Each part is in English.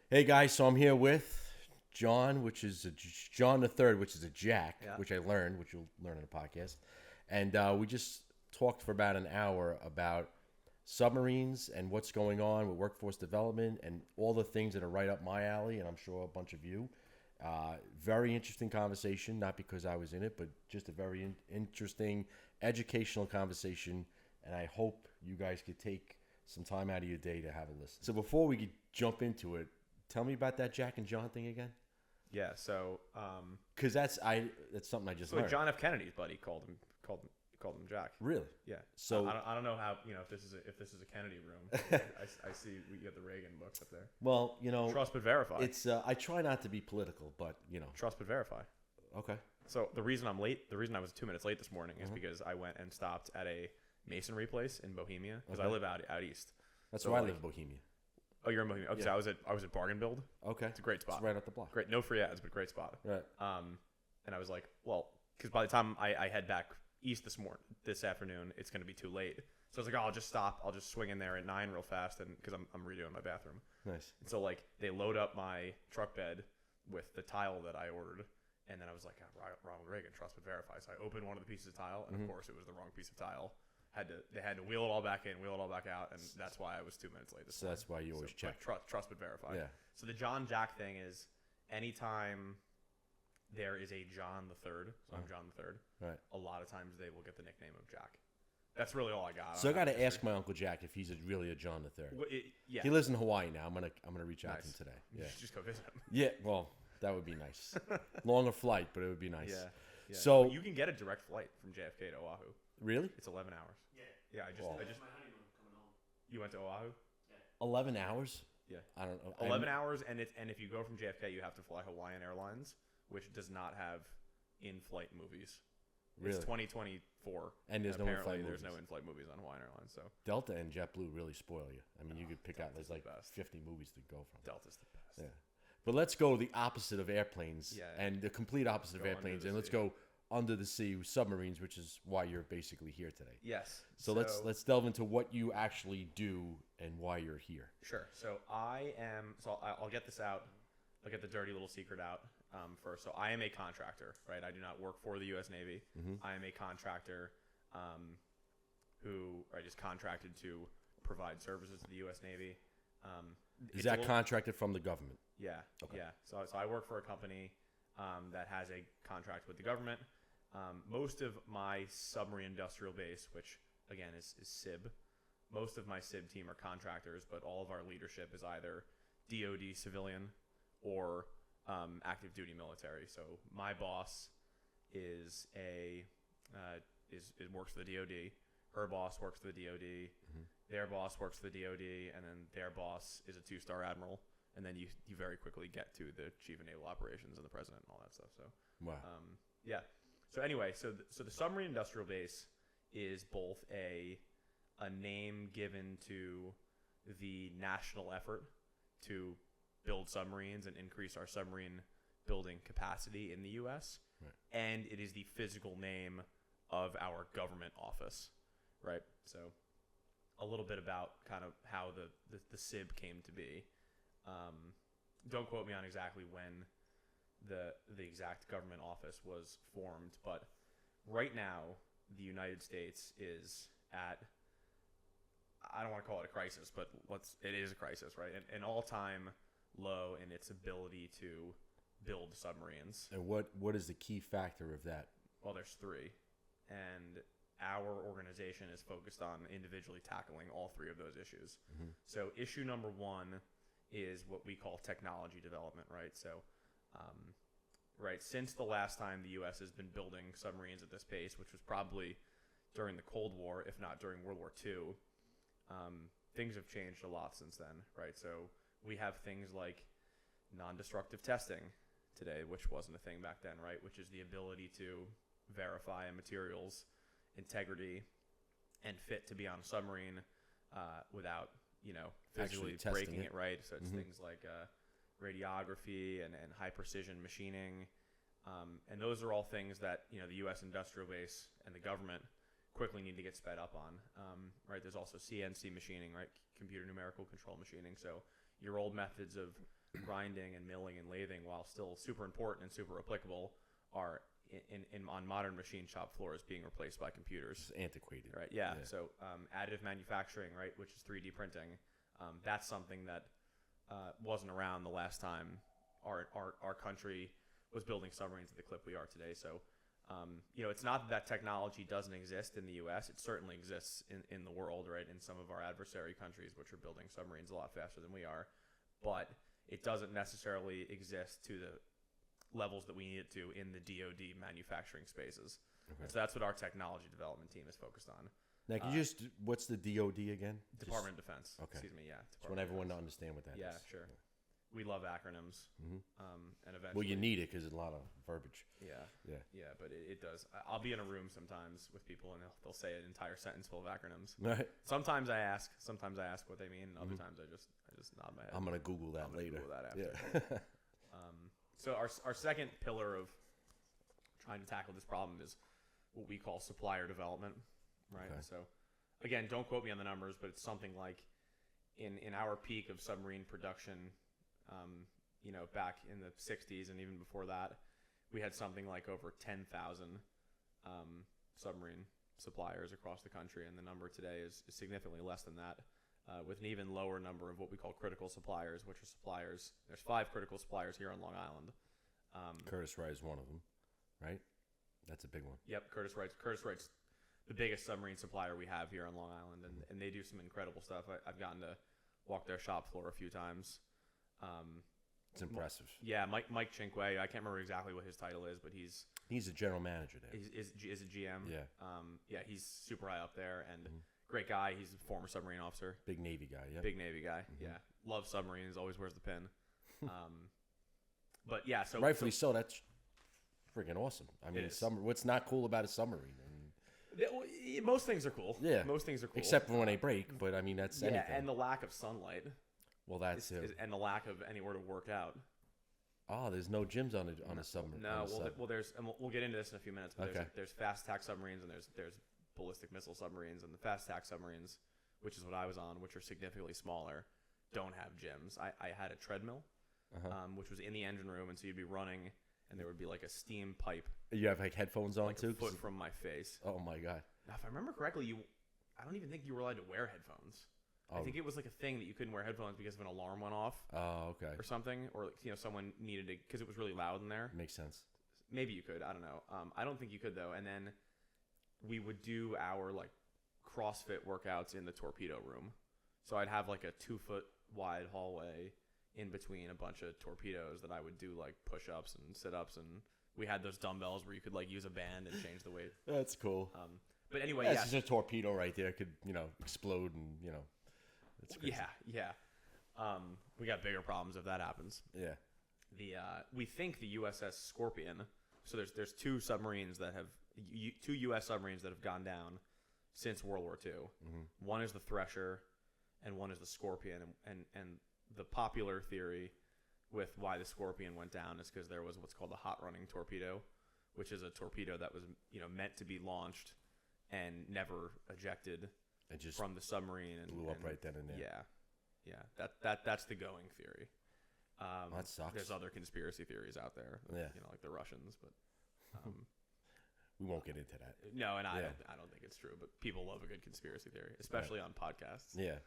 Hey guys, so I'm here with John, which is John the Third, which is a Jack, Yeah. which I learned, which you'll learn in the podcast, and we just talked for about an hour about submarines and what's going on with workforce development and all the things that are right up my alley, and I'm sure a bunch of you. Very interesting conversation, not because I was in it, but just a very interesting educational conversation, and I hope you guys could take some time out of your day to have a listen. So before we could jump into it, tell me about that Jack and John thing again, Yeah. because that's something I just So learned. John F. Kennedy's buddy called him Jack. Really? Yeah. So I don't know how if this is a Kennedy room. I see we got the Reagan books up there. well, Trust but verify. it's I try not to be political, but Trust but verify. okay. So the reason I'm late, the reason I was 2 minutes late this morning is Mhm. because I went and stopped at a masonry place in Bohemia because I Okay. live out east. That's So, where I like- live in Bohemia. Oh, you're in Bohemia. Okay, Yeah. so I was at Bargain Build. Okay, It's a great it's spot. right up the block. Great, no free ads, but great spot. Right. And I was like, well, because by the time I head back east this afternoon, it's going to be too late. So I was like, oh, I'll just stop. I'll just swing in there at 9 real fast, and because I'm redoing my bathroom. Nice. And so like they load up my truck bed with the tile that I ordered, and then I was like, oh, Ronald Reagan, trust but verify. So I opened one of the pieces of tile, and of course it was the wrong piece of tile. They had to wheel it all back in, wheel it all back out, and that's why I was 2 minutes late. So that's why you always check. Trust but verify. Yeah. So the John Jack thing is anytime there is a John the Third, so I'm John the Third. Right. A lot of times they will get the nickname of Jack. That's really all I got. So I got to ask my Uncle Jack if he's really a John the Third. Yeah. He lives in Hawaii now. I'm gonna reach out to him Nice. today. You Yeah. should just go visit him. Yeah. Well, that would be nice. Longer flight, but it would be nice. Yeah. Yeah. So- But you can get a direct flight from JFK to Oahu. Really? It's 11 hours. Yeah. Wow. You went to Oahu. 11 hours? Yeah. I don't know. 11 hours, and if you go from JFK, you have to fly Hawaiian Airlines, which does not have in-flight movies. Really? It's 2024, And there's no apparently in-flight there's no movies. in-flight movies on Hawaiian Airlines. So Delta and JetBlue really spoil you. I mean, you could pick out Delta's there's the like best. 50 movies to go from. Delta's the best. Yeah. But let's go the opposite of airplanes Yeah. and the complete opposite of Go under airplanes, the and let's sea. go under the sea with submarines, which is why you're basically here today. Yes. So let's delve into what you actually do and why you're here. Sure. So I'll get this out. I'll get the dirty little secret out first. So I am a contractor, right? I do not work for the U.S. Navy. I am a contractor who I just contracted to provide services to the U.S. Navy. Is that contracted from the government? Yeah. Okay. Yeah. So I work for a company that has a contract with the government. Most of my submarine industrial base, which again is SIB, most of my SIB team are contractors, but all of our leadership is either DoD civilian or active duty military. So my boss is works for the DoD. Her boss works for the DoD. Their boss works for the DoD, and then their boss is a 2-star admiral. And then you very quickly get to the chief of naval operations and the president and all that stuff. So Wow. yeah. So anyway, so the submarine industrial base is both a name given to the national effort to build submarines and increase our submarine building capacity in the U.S. Right. And it is the physical name of our government office, right? So a little bit about kind of how the SIB came to be. Don't quote me on exactly when the exact government office was formed, but right now the United States is at, I don't want to call it a crisis, but it is a crisis, right? An all-time low in its ability to build submarines. And what is the key factor of that? Well, there's 3, and our organization is focused on individually tackling all 3 of those issues. So issue number 1 is what we call technology development, right? So, right, since the last time the U.S. has been building submarines at this pace, which was probably during the Cold War, if not during World War II, things have changed a lot since then, right? So we have things like non-destructive testing today, which wasn't a thing back then, right? Which is the ability to verify a material's integrity and fit to be on a submarine without physically Actually testing breaking it. it, right? So it's things like radiography and high precision machining. And those are all things that, the U.S. industrial base and the government quickly need to get sped up on, right? There's also CNC machining, right? Computer numerical control machining. So your old methods of grinding and milling and lathing, while still super important and super applicable, are on modern machine shop floors being replaced by computers. It's antiquated. Right. Yeah. So additive manufacturing, right, which is 3D printing, that's something that wasn't around the last time our country was building submarines at the clip we are today. So, it's not that technology doesn't exist in the U.S. It certainly exists in the world, right, in some of our adversary countries, which are building submarines a lot faster than we are. But it doesn't necessarily exist to the levels that we need it to in the DoD manufacturing spaces. Okay. So that's what our technology development team is focused on. Now, can you what's the DoD again? Department of Defense. Okay. Excuse me, yeah. Just want everyone to understand what that is. Yeah, sure. We love acronyms. Mm-hmm. And eventually. Well, you need it because there's a lot of verbiage. Yeah. But it does. I'll be in a room sometimes with people and they'll say an entire sentence full of acronyms. Right. Sometimes I ask what they mean, and other times I just nod my head. I'm gonna Google that later. Google that after. Yeah. So our second pillar of trying to tackle this problem is what we call supplier development, right? Okay. So, again, don't quote me on the numbers, but it's something like in our peak of submarine production, back in the 60s and even before that, we had something like over 10,000 submarine suppliers across the country, and the number today is significantly less than that, with an even lower number of what we call critical suppliers, which are suppliers. There's 5 critical suppliers here on Long Island. Curtiss-Wright is one of them, right? That's a big one. Yep, Curtiss-Wright's the biggest submarine supplier we have here on Long Island, and they do some incredible stuff. I've gotten to walk their shop floor a few times. It's impressive. Yeah, Mike Chinque. I can't remember exactly what his title is, but he's a general manager there. Is a GM. Yeah. He's super high up there and great guy. He's a former submarine officer. Big Navy guy. Yeah. Big Navy guy. Mm-hmm. Yeah. Loves submarines. Always wears the pin. But yeah, so rightfully so. That's freaking awesome. I mean, what's not cool about a submarine? Most things are cool. Yeah. Most things are cool. Except for when they break, but I mean, that's anything. And the lack of sunlight. Well, that's it. And the lack of anywhere to work out. Oh, there's no gyms on a submarine. No, there's, and we'll get into this in a few minutes, but okay. there's fast attack submarines and there's ballistic missile submarines, and the fast attack submarines, which is what I was on, which are significantly smaller, don't have gyms. I had a treadmill, which was in the engine room, and so you'd be running, and there would be like a steam pipe. You have like headphones on like too? A foot from my face. Oh my god! Now, if I remember correctly, I don't even think you were allowed to wear headphones. I think it was like a thing that you couldn't wear headphones because if an alarm went off. Oh, okay. Or something, or someone needed it because it was really loud in there. Makes sense. Maybe you could. I don't know. I don't think you could though. And then we would do our like CrossFit workouts in the torpedo room. So I'd have like a 2-foot wide hallway in between a bunch of torpedoes that I would do like push-ups and sit-ups, and we had those dumbbells where you could like use a band and change the weight. That's cool. But anyway, it's just a torpedo right there. It could explode and It's crazy. Yeah. We got bigger problems if that happens. Yeah. We think the USS Scorpion. So there's two submarines that have two U.S. submarines that have gone down since World War II. Mm-hmm. One is the Thresher, and one is the Scorpion. And the popular theory with why the Scorpion went down is because there was what's called a hot running torpedo, which is a torpedo that was meant to be launched and never ejected. It just from the submarine and blew up right then and there. Yeah. That's the going theory. That sucks. There's other conspiracy theories out there. Yeah. Like the Russians, but we won't get into that. No, and I don't think it's true. But people love a good conspiracy theory, especially on podcasts. Yeah.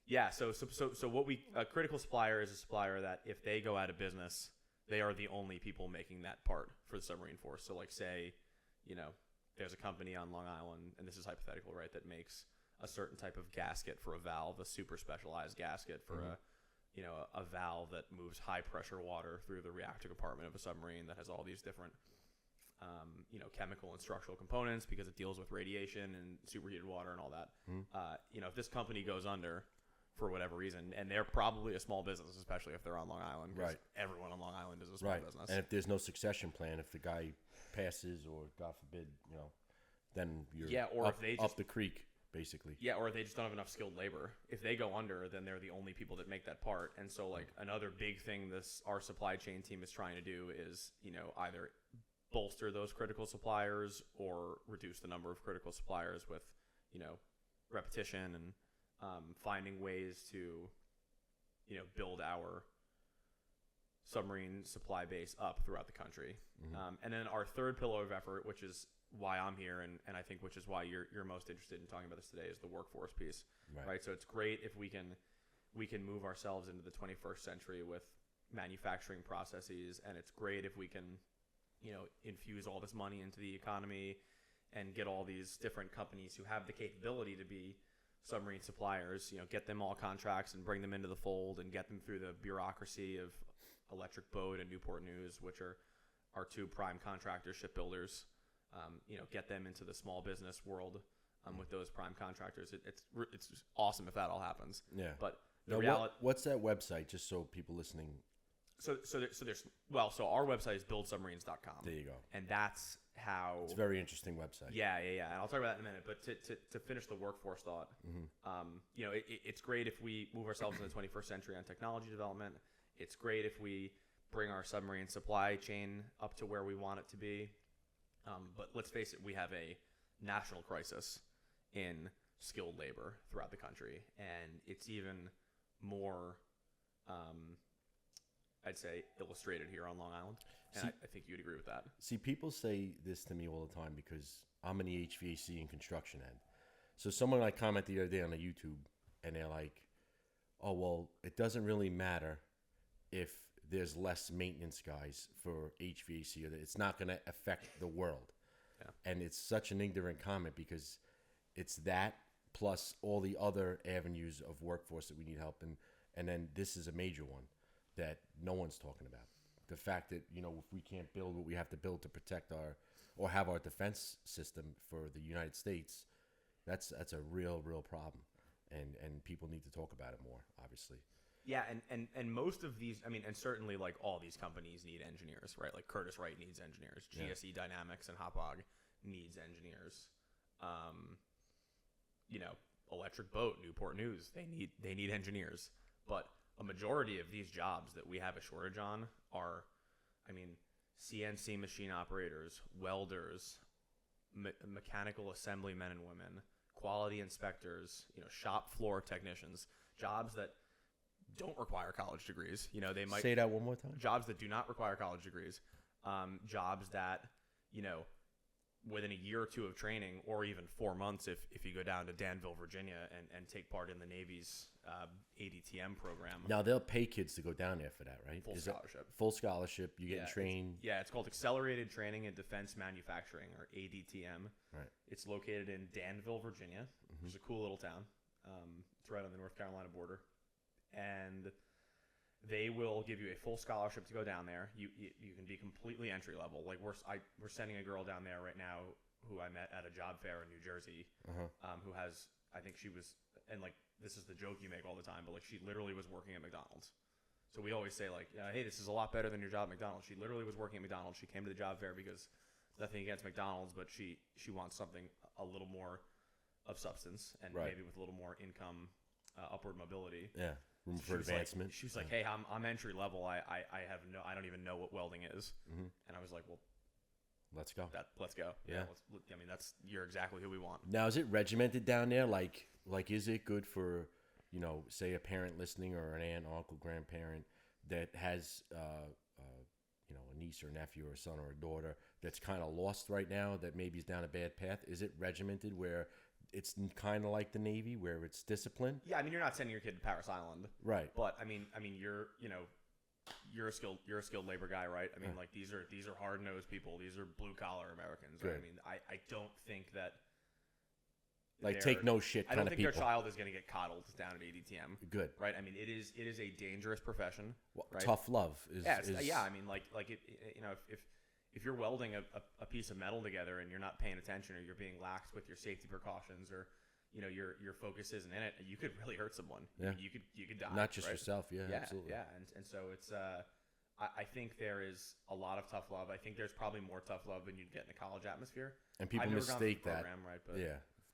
Yeah. So what a critical supplier is a supplier that if they go out of business, they are the only people making that part for the submarine force. So like say, there's a company on Long Island, and this is hypothetical, right, that makes a certain type of gasket for a valve, a super specialized gasket for a valve that moves high pressure water through the reactor compartment of a submarine that has all these different chemical and structural components because it deals with radiation and superheated water and all that. If this company goes under for whatever reason, and they're probably a small business, especially if they're on Long Island, because everyone on Long Island is a small business. And if there's no succession plan, if the guy passes or God forbid, then you're up the creek, basically. Yeah, or they just don't have enough skilled labor. If they go under, then they're the only people that make that part. And so like another big thing our supply chain team is trying to do is, either bolster those critical suppliers or reduce the number of critical suppliers with, repetition and finding ways to build our submarine supply base up throughout the country. And then our third pillar of effort, which is why I'm here, and I think which is why you're most interested in talking about this today, is the workforce piece, right? So it's great if we can move ourselves into the 21st century with manufacturing processes, and it's great if we can, infuse all this money into the economy and get all these different companies who have the capability to be submarine suppliers, get them all contracts and bring them into the fold and get them through the bureaucracy of Electric Boat and Newport News, which are our two prime contractors, shipbuilders. Get them into the small business world with those prime contractors. It's awesome if that all happens. Yeah. But the reality. What's that website? Just so people listening. So our website is buildsubmarines.com. There you go. And that's how. It's a very interesting website. Yeah. And I'll talk about that in a minute. But to finish the workforce thought, it's great if we move ourselves in the 21st century on technology development. It's great if we bring our submarine supply chain up to where we want it to be. But let's face it, we have a national crisis in skilled labor throughout the country, and it's even more, I'd say, illustrated here on Long Island. And I think you'd agree with that. See, people say this to me all the time because I'm in the HVAC and construction end. So someone commented the other day on the YouTube, and they're like, "Oh, well, it doesn't really matter if there's less maintenance guys for HVAC, or that it's not going to affect the world." Yeah. And it's such an ignorant comment because it's that plus all the other avenues of workforce that we need help in. And then this is a major one that no one's talking about. The fact that, if we can't build what we have to build to protect or have our defense system for the United States, that's a real problem. And people need to talk about it more, obviously. Yeah, and most of these, and certainly all these companies need engineers, right? Like Curtiss-Wright needs engineers. GSE Dynamics and Hauppauge needs engineers. Electric Boat, Newport News, they need engineers. But a majority of these jobs that we have a shortage on are, CNC machine operators, welders, mechanical assembly men and women, quality inspectors, shop floor technicians, jobs that don't require college degrees. They might say that one more time. Jobs that do not require college degrees, jobs that within a year or two of training, or even 4 months if you go down to Danville, Virginia, and take part in the Navy's ADTM program. Now they'll pay kids to go down there for that, right? Full scholarship. You get trained. It's called Accelerated Training in Defense Manufacturing, or ADTM. Right. It's located in Danville, Virginia, which is a cool little town. It's right on the North Carolina border. And they will give you a full scholarship to go down there. You can be completely entry level. Like we're sending a girl down there right now who I met at a job fair in New Jersey, who has, I think she was, and this is the joke you make all the time, but she literally was working at McDonald's. So we always say hey, this is a lot better than your job at McDonald's. She literally was working at McDonald's. She came to the job fair because nothing against McDonald's, but she wants something a little more of substance and maybe with a little more income, upward mobility. Yeah. Room for advancement. She was like, "Hey, I'm entry level. I don't even know what welding is." And I was like, "Well, let's go. Let's go. Yeah. You're exactly who we want." Now, is it regimented down there? Like, is it good for, say a parent listening or an aunt, uncle, grandparent that has, a niece or nephew or a son or a daughter that's kind of lost right now, that maybe is down a bad path? Is it regimented where it's kind of like the Navy, where it's disciplined? Yeah, you're not sending your kid to Paris Island, right? But you're a skilled labor guy, right? These are hard nosed people. These are blue collar Americans. Right? I don't think that take no shit. I don't think their child is going to get coddled down at ADTM. Good, right? It is a dangerous profession. Well, right? Tough love is. If you're welding a piece of metal together and you're not paying attention, or you're being lax with your safety precautions, or your focus isn't in it, you could really hurt someone. Yeah. You could die. Not just right? yourself. Yeah, absolutely. Yeah, and so it's I think there is a lot of tough love. I think there's probably more tough love than you'd get in a college atmosphere. And people mistake that. Program, right?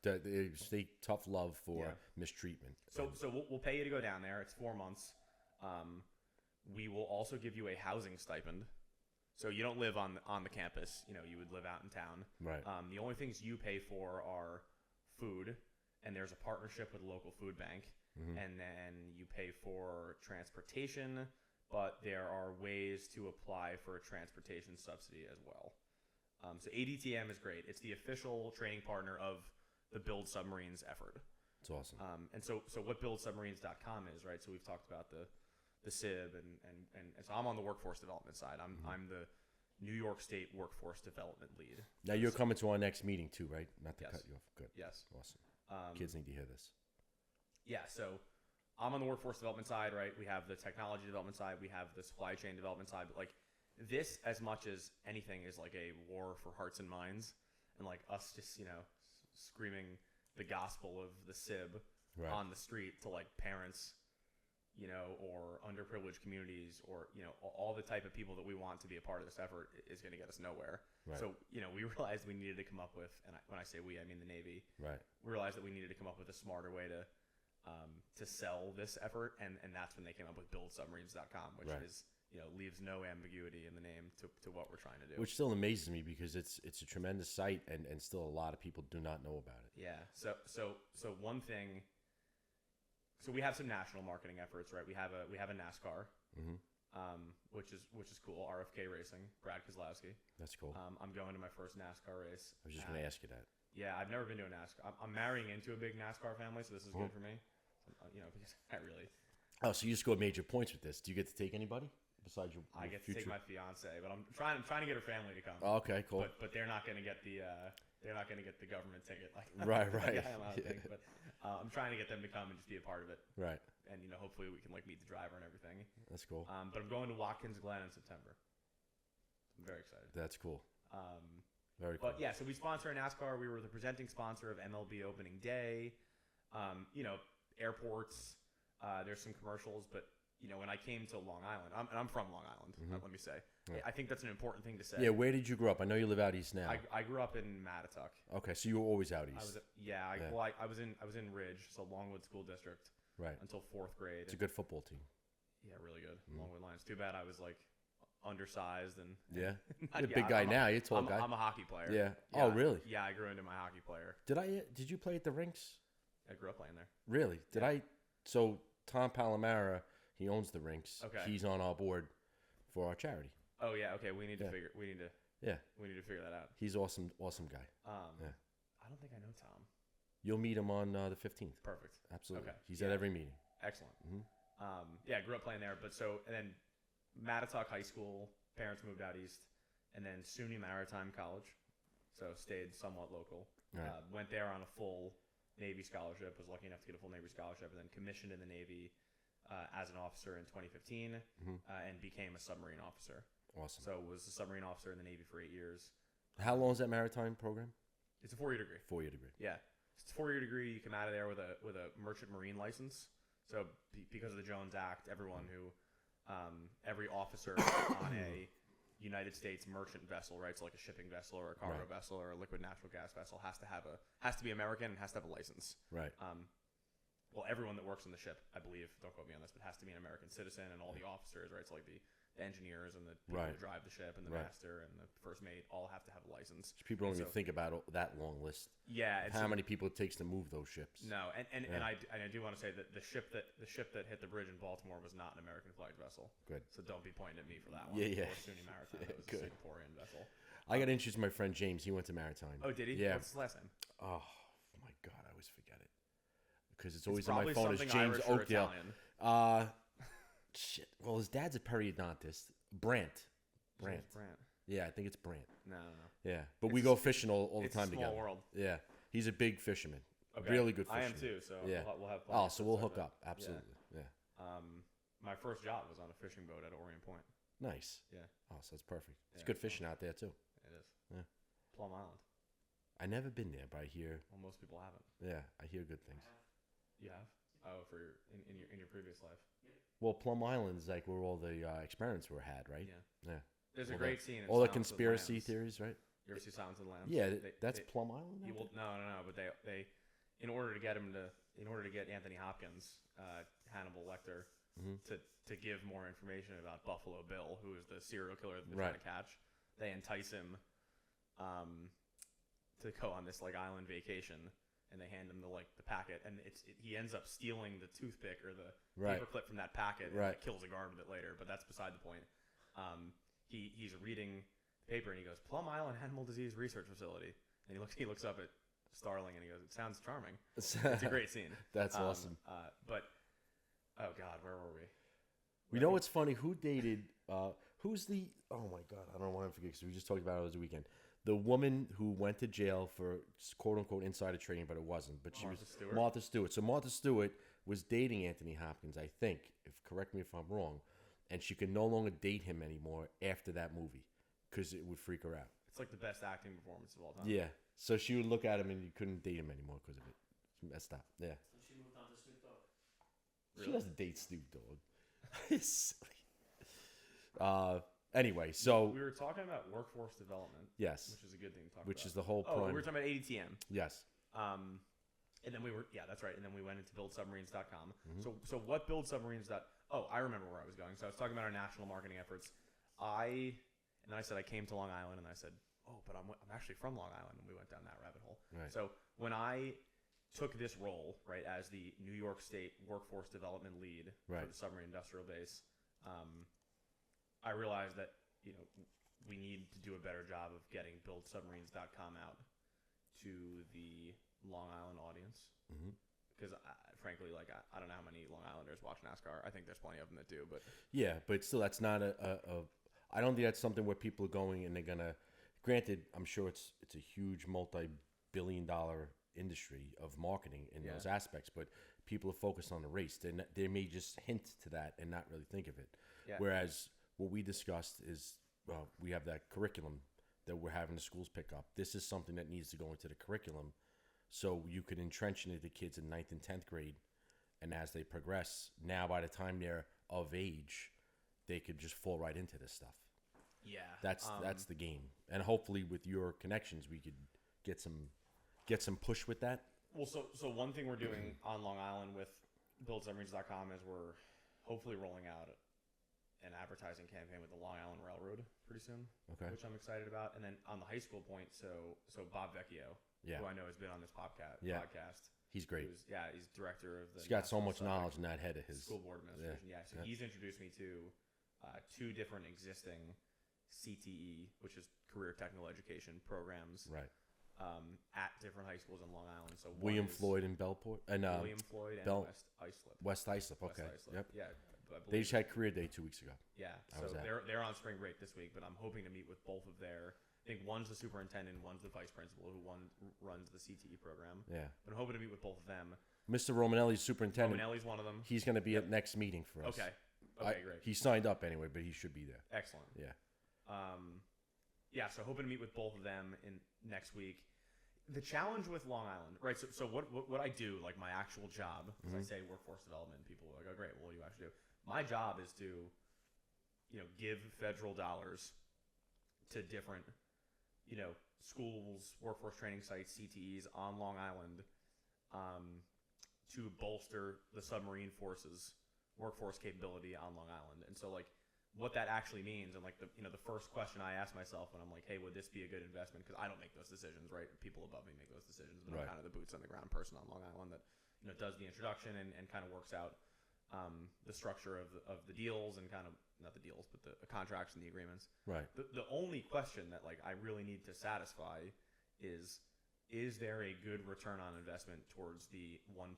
But they mistake tough love for mistreatment. So we'll pay you to go down there. It's 4 months. We will also give you a housing stipend. So you don't live on the campus. You would live out in town. Right. The only things you pay for are food, and there's a partnership with a local food bank. and then you pay for transportation, but there are ways to apply for a transportation subsidy as well. So ADTM is great. It's the official training partner of the Build Submarines effort. It's awesome. And so what buildsubmarines.com is, right? So we've talked about the SIB, and so I'm on the workforce development side. I'm the New York State workforce development lead. Now you're coming to our next meeting too, right? Not to Yes. cut you off. Good. Yes. Awesome. Kids need to hear this. Yeah, so I'm on the workforce development side, right? We have the technology development side, we have the supply chain development side, but like this, as much as anything, is like a war for hearts and minds, and like us just screaming the gospel of the SIB on the street to like parents, or underprivileged communities, or all the type of people that we want to be a part of this effort is going to get us nowhere. Right. So we realized we needed to come up with, and when I say we, I mean the Navy. Right. We realized that we needed to come up with a smarter way to sell this effort, and that's when they came up with buildsubmarines.com, which is leaves no ambiguity in the name to what we're trying to do. Which still amazes me because it's a tremendous site, and still a lot of people do not know about it. Yeah. So one thing. So we have some national marketing efforts, right? We have a NASCAR, which is cool. RFK Racing, Brad Keselowski. That's cool. I'm going to my first NASCAR race. I was just going to ask you that. Yeah, I've never been to a NASCAR. I'm marrying into a big NASCAR family, so this is good for me. Because I really. Oh, so you scored major points with this. Do you get to take anybody besides your I get future? to take my fiance, but I'm trying to get her family to come. Oh, okay, cool. But they're not going to get the government ticket like right. Thing. But I'm trying to get them to come and just be a part of it. Right. And hopefully we can like meet the driver and everything. That's cool. But I'm going to Watkins Glen in September. I'm very excited. That's cool. Very cool. But yeah, so we sponsor a NASCAR. We were the presenting sponsor of MLB opening day. Airports. There's some commercials, but when I came to Long Island, I'm from Long Island. Let me say, I think that's an important thing to say. Yeah, where did you grow up? I know you live out east now. I grew up in Mattituck. Okay, so you were always out east. I was in Ridge, so Longwood School District. Right. Until 4th grade. It's a good football team. Yeah, really good. Longwood Lions. Too bad I was like undersized and. Yeah. You're a big guy now. You're a tall guy. I'm a hockey player. Yeah. Oh, really? Yeah, I grew into my hockey player. Did you play at the rinks? I grew up playing there. Really? So Tom Palomara, he owns the rinks. Okay. He's on our board for our charity. Oh yeah. Okay. We need to figure that out. He's awesome guy. I don't think I know Tom. You'll meet him on the 15th. Perfect. Absolutely. Okay. He's at every meeting. Excellent. I grew up playing there, and then Mattituck High School, parents moved out east, and then SUNY Maritime College, so stayed somewhat local. Right. Went there on a full Navy scholarship, was lucky enough to get a full Navy scholarship, and then commissioned in the Navy as an officer in 2015, and became a submarine officer. Awesome. So was a submarine officer in the Navy for 8 years. How long is that maritime program? It's a 4-year degree. 4-year degree. Yeah. It's a 4-year degree. You come out of there with a merchant marine license. So because of the Jones Act, every officer on a United States merchant vessel, right? So like a shipping vessel or a cargo vessel or a liquid natural gas vessel has to be American and has to have a license. Right. Well, everyone that works on the ship, I believe, don't quote me on this, but has to be an American citizen, and all the officers, right? So like the engineers and the people who drive the ship and the master and the first mate all have to have a license. People don't even think about that long list. Yeah, how many people it takes to move those ships. No, and I do want to say that the ship that hit the bridge in Baltimore was not an American flagged vessel. Good. So don't be pointing at me for that one. Yeah. Or SUNY Maritime. It was a Singaporean vessel. I got introduced to my friend James. He went to Maritime. Oh, did he? Yeah. What's his last name? Oh my God, I always forget it because it's always on my probably phone. It's James Irish or Oakdale. Italian. Shit. Well, his dad's a periodontist. Brandt. Yeah, I think it's Brandt. No. Yeah, but we go fishing all the time together. It's a small world. Yeah, he's a big fisherman. Okay. Really good fisherman. I am too. So yeah. we'll have. So we'll hook up. Absolutely. Yeah. My first job was on a fishing boat at Orient Point. Nice. Yeah. Oh, so that's perfect. It's good fishing out there too. It is. Yeah. Plum Island. I never been there, but I hear. Well, most people haven't. Yeah, I hear good things. You have? Oh, for in your previous life. Well, Plum Island is like where all the experiments were had, right? Yeah. There's a all great scene. In all the Silence of the conspiracy Lambs. theories, right? You ever see Silence of the Lambs? Yeah, that's Plum Island. No. But they, in order to get Anthony Hopkins, Hannibal Lecter, to give more information about Buffalo Bill, who is the serial killer that they're trying to catch, they entice him, to go on this like island vacation, and they hand him the packet, and he ends up stealing the toothpick or the Right. paper clip from that packet, and Right. kills a guard with it later. But that's beside the point. He's reading the paper, and he goes, "Plum Island Animal Disease Research Facility," and he looks up at Starling, and he goes, "It sounds charming." It's a great scene. That's awesome. But oh God, where were we? You know what's funny? Who dated? Who's the? Oh my God, I don't want to forget because we just talked about it over the weekend. The woman who went to jail for quote unquote insider trading, but it wasn't. But she Martha was Stewart? Martha Stewart. So Martha Stewart was dating Anthony Hopkins, I think. Correct me if I'm wrong. And she could no longer date him anymore after that movie because it would freak her out. It's like the best acting performance of all time. Yeah. So she would look at him and you couldn't date him anymore because of it. It's messed up. Yeah. So she moved on to Snoop Dogg. She doesn't date Snoop Dogg. It's silly. Anyway, so We were talking about workforce development, yes, which is a good thing to talk about. which is the whole we prime. were talking about ADTM. Yes. And then that's right. And then we went into buildsubmarines.com. Mm-hmm. So what buildsubmarines. Oh, I remember where I was going. So I was talking about our national marketing efforts. I said I came to Long Island, and I said, oh, but I'm actually from Long Island, and we went down that rabbit hole. Right. So when I took this role, right, as the New York State Workforce Development Lead Right. for the Submarine Industrial Base, I realized that we need to do a better job of getting buildsubmarines.com out to the Long Island audience. Because frankly, I don't know how many Long Islanders watch NASCAR. I think there's plenty of them that do, but Yeah, but still, that's not I don't think that's something where people are going and they're gonna. Granted, I'm sure it's a huge multi-billion-dollar industry of marketing in those aspects, but people are focused on the race. They may just hint to that and not really think of it. Yeah. Whereas what we discussed is we have that curriculum that we're having the schools pick up. This is something that needs to go into the curriculum, so you could entrench into the kids in 9th and 10th grade, and as they progress, now by the time they're of age, they could just fall right into this stuff. yeah, That's the game, and hopefully with your connections, we could get some push with that. Well, so one thing we're doing on Long Island with buildsubmarines.com is we're hopefully rolling out an advertising campaign with the Long Island Railroad pretty soon, Okay. which I'm excited about. And then on the high school point, so Bob Vecchio, Yeah. who I know has been on this podcast, He's great. he's director of the. He's got so National much Subject knowledge in that head of his. School board administration. Yeah, so he's introduced me to two different existing CTE, which is career technical education programs, Right. at different high schools in Long Island. So one William is Floyd in Bellport and William Floyd and Bell- West Islip. West Islip. Okay. West Islip. Yep. Yeah. I They believe just had career day 2 weeks ago. Yeah, I so was at. they're on spring break this week, but I'm hoping to meet with both of their. I think one's the superintendent, one's the vice principal, who runs the CTE program. Yeah. But I'm hoping to meet with both of them. Mr. Romanelli's superintendent. Romanelli's one of them. He's going to be at next meeting for us. Okay. Okay, great. He signed up anyway, but he should be there. Excellent. Yeah. Yeah, so hoping to meet with both of them in next week. The challenge with Long Island, right? So what I do, like my actual job, as I say workforce development, people are like, oh great, well, what do you actually do? My job is to, give federal dollars to different, schools, workforce training sites, CTEs on Long Island, to bolster the submarine forces workforce capability on Long Island. And so what that actually means, and the first question I ask myself when I'm like, hey, would this be a good investment? Because I don't make those decisions, right? People above me make those decisions, but Right. I'm kind of the boots on the ground person on Long Island that does the introduction and kind of works out the structure of the deals and kind of not the deals, but the contracts and the agreements. Right. The only question that I really need to satisfy is there a good return on investment towards the 1+2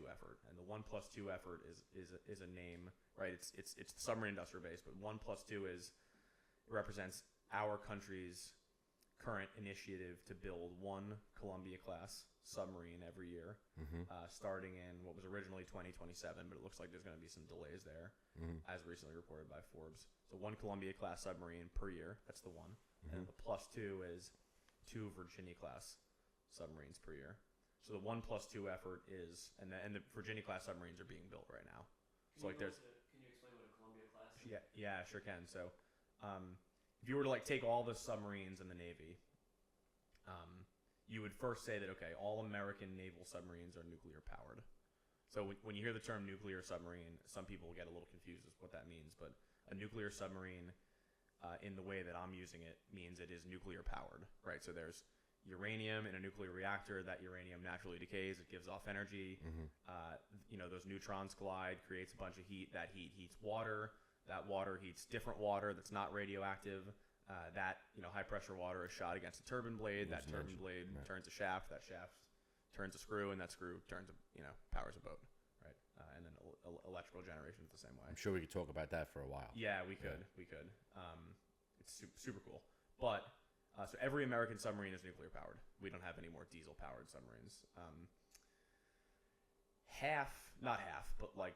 effort? And the 1+2 effort is a name, right? It's the submarine industrial base, but 1+2 represents our country's current initiative to build one Columbia class submarine every year, starting in what was originally 2027, but it looks like there's going to be some delays there, as recently reported by Forbes. So one Columbia class submarine per year, that's the one. And the +2 is 2 Virginia class submarines per year. So the 1+2 effort is, and the Virginia class submarines are being built right now. So Can you there's, explain what a Columbia class is? yeah, sure can. So, if you were to take all the submarines in the Navy, you would first say that all American naval submarines are nuclear powered. So when you hear the term nuclear submarine, some people get a little confused with what that means. But a nuclear submarine, in the way that I'm using it, means it is nuclear powered, right? So uranium in a nuclear reactor. That uranium naturally decays. It gives off energy. Those neutrons collide, creates a bunch of heat. That heat heats water. That water heats different water that's not radioactive. High pressure water is shot against a turbine blade. That turbine blade turns a shaft. That shaft turns a screw, and that screw powers a boat. Right. And then electrical generation is the same way. I'm sure we could talk about that for a while. Yeah, we could. It's super cool. But so every American submarine is nuclear powered. We don't have any more diesel powered submarines. Not half, but like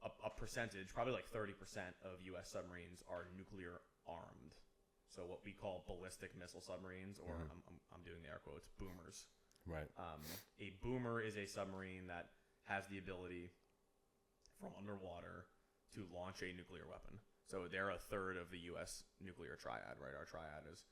a percentage, probably like 30% of U.S. submarines are nuclear armed. So what we call ballistic missile submarines, or I'm doing the air quotes, boomers. Right. A boomer is a submarine that has the ability from underwater to launch a nuclear weapon. So they're a third of the U.S. nuclear triad, right? Our triad is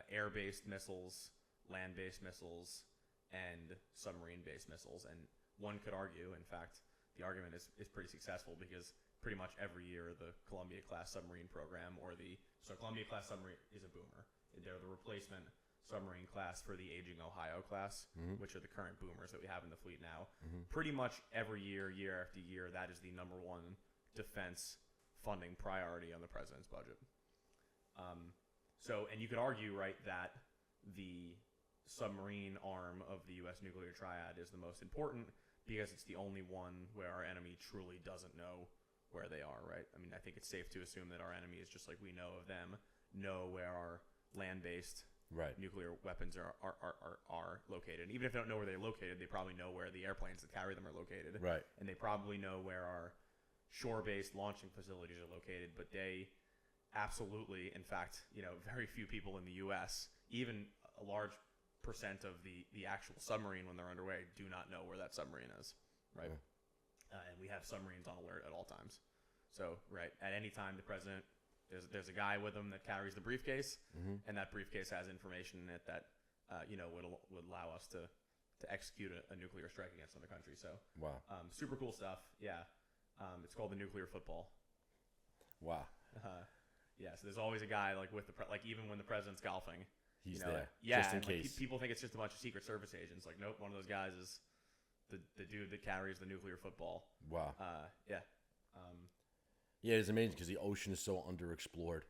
air-based missiles, land-based missiles, and submarine-based missiles. And one could argue, in fact, the argument is pretty successful because pretty much every year the Columbia-class submarine program so Columbia-class submarine is a boomer. They're the replacement submarine class for the aging Ohio class, which are the current boomers that we have in the fleet now. Pretty much every year after year, that is the number one defense funding priority on the president's budget. And you could argue, right, that the submarine arm of the U.S. nuclear triad is the most important because it's the only one where our enemy truly doesn't know where they are, right? I mean, I think it's safe to assume that our enemy is just like we know of them, know where our land-based nuclear weapons are located. And even if they don't know where they're located, they probably know where the airplanes that carry them are located. Right. And they probably know where our shore-based launching facilities are located, but they absolutely, in fact, very few people in the U.S., even a large percent of the actual submarine when they're underway, do not know where that submarine is, right? And we have submarines on alert at all times. So, right, at any time, the president, there's a guy with him that carries the briefcase, and that briefcase has information in it that, would allow us to execute a nuclear strike against another country. So, wow, super cool stuff. Yeah, it's called the nuclear football. Wow. Yeah, so there's always a guy like even when the president's golfing, he's there. Yeah, just in case. People think it's just a bunch of Secret Service agents. Like, nope, one of those guys is the dude that carries the nuclear football. Wow. Yeah. Yeah, it's amazing because the ocean is so underexplored.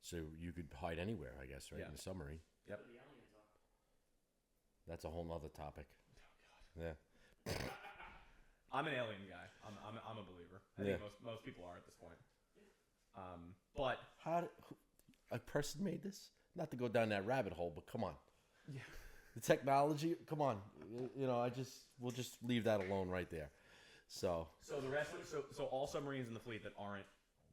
So you could hide anywhere, I guess, right? Yeah. In a submarine. Yep. Where the aliens are. That's a whole nother topic. Oh, God. Yeah. I'm an alien guy. I'm a believer. I think most people are at this point. But a person made this? Not to go down that rabbit hole, but come on. yeah. The technology, come on. We'll just leave that alone right there. So the rest, so all submarines in the fleet that aren't